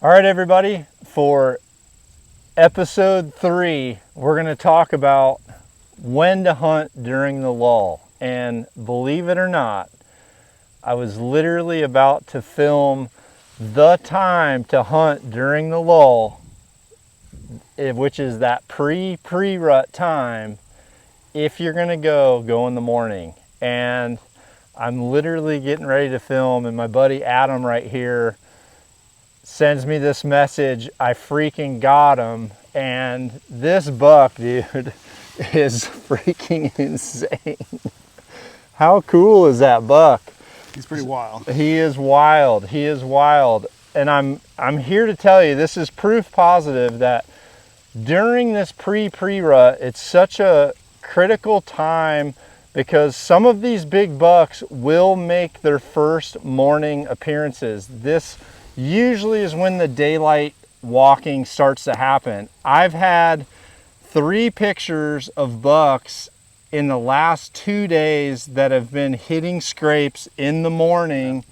All right, everybody, for episode 3, we're going to talk about when to hunt during the lull. And believe it or not, I was literally about to film the time to hunt during the lull, which is that pre-rut time. If you're going to go in the morning. And I'm literally getting ready to film, and my buddy Adam right here sends me this message. I freaking got him, and this buck, dude, is freaking insane. How cool is that buck? He's pretty wild. He is wild. He is wild. And I'm here to tell you, this is proof positive that during this pre-rut, it's such a critical time, because some of these big bucks will make their first morning appearances. This usually is when the daylight walking starts to happen. I've had 3 pictures of bucks in the last 2 days that have been hitting scrapes in the morning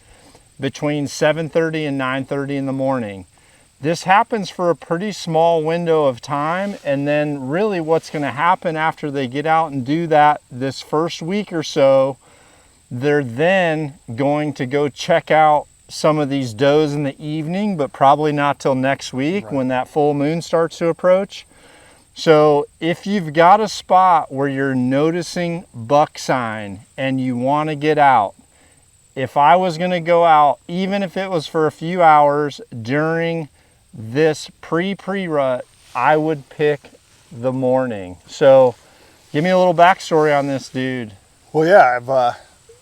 between 7:30 and 9:30 in the morning. This happens for a pretty small window of time, and then really what's going to happen after they get out and do that this first week or so, they're then going to go check out some of these does in the evening, but probably not till next week, when that full moon starts to approach. So if you've got a spot where you're noticing buck sign and you want to get out, if I was going to go out, even if it was for a few hours during this pre-rut, I would pick the morning. So give me a little backstory on this dude. Well, yeah,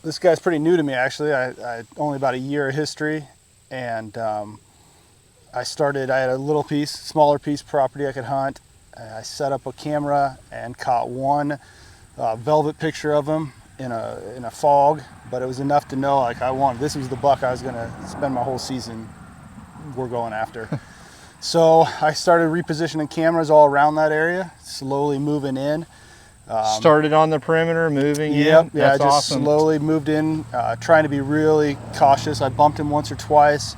this guy's pretty new to me, actually. I only about a year of history, and I had a little smaller piece of property I could hunt. I set up a camera and caught one velvet picture of him in a fog, but it was enough to know, like, this was the buck I was going to spend my whole season going after. So I started repositioning cameras all around that area, slowly moving in. Started on the perimeter, moving in? Yeah, That's just awesome. Slowly moved in, trying to be really cautious. I bumped him once or twice.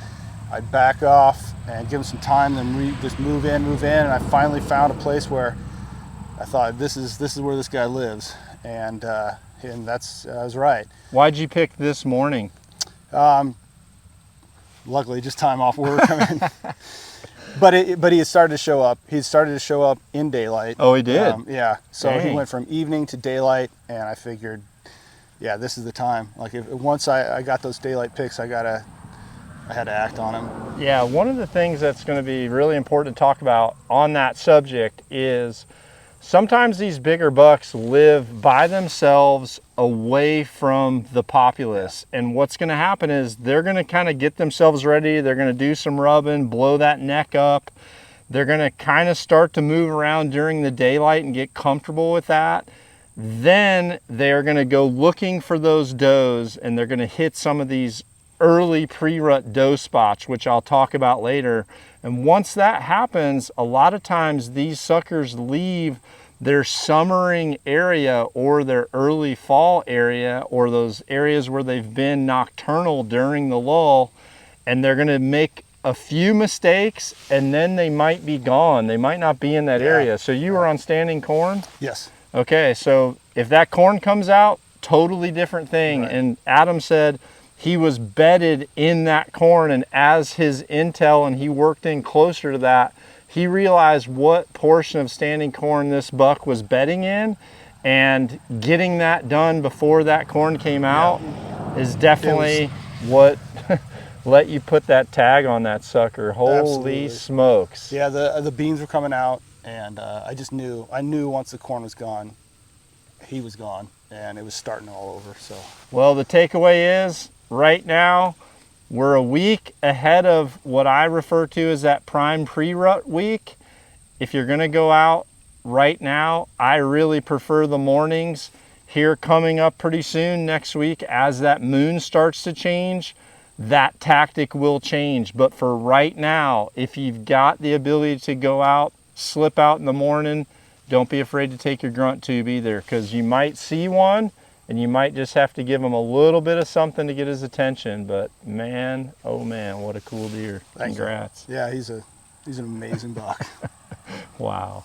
I'd back off and give him some time, then just move in, and I finally found a place where I thought, this is where this guy lives, and I was right. Why'd you pick this morning? Luckily, just time off work. But he had started to show up. He started to show up in daylight. Oh, he did? Yeah. So Dang. He went from evening to daylight, and I figured, yeah, this is the time. Like, once I got those daylight pics, I had to act on them. Yeah, one of the things that's going to be really important to talk about on that subject is sometimes these bigger bucks live by themselves away from the populace. And what's going to happen is they're going to kind of get themselves ready. They're going to do some rubbing, blow that neck up. They're going to kind of start to move around during the daylight and get comfortable with that. Then they're going to go looking for those does, and they're going to hit some of these early pre-rut doe spots, which I'll talk about later. And once that happens, a lot of times these suckers leave their summering area or their early fall area, or those areas where they've been nocturnal during the lull, and they're going to make a few mistakes, and then they might be gone. They might not be in that area. So you were on standing corn? Yes. Okay, so if that corn comes out, totally different thing. Right. And Adam said he was bedded in that corn, and as his intel and he worked in closer to that, he realized what portion of standing corn this buck was bedding in, and getting that done before that corn came out is definitely what let you put that tag on that sucker. Holy Absolutely. Smokes. Yeah, the beans were coming out, and I knew once the corn was gone, he was gone, and it was starting all over. So, well, the takeaway is, right now, we're a week ahead of what I refer to as that prime pre-rut week. If you're going to go out right now, I really prefer the mornings. Here coming up pretty soon next week, as that moon starts to change, that tactic will change. But for right now, if you've got the ability to go out, slip out in the morning, don't be afraid to take your grunt tube either, because you might see one and you might just have to give him a little bit of something to get his attention. But man, oh man, what a cool deer. Congrats. Yeah, he's an amazing buck. Wow.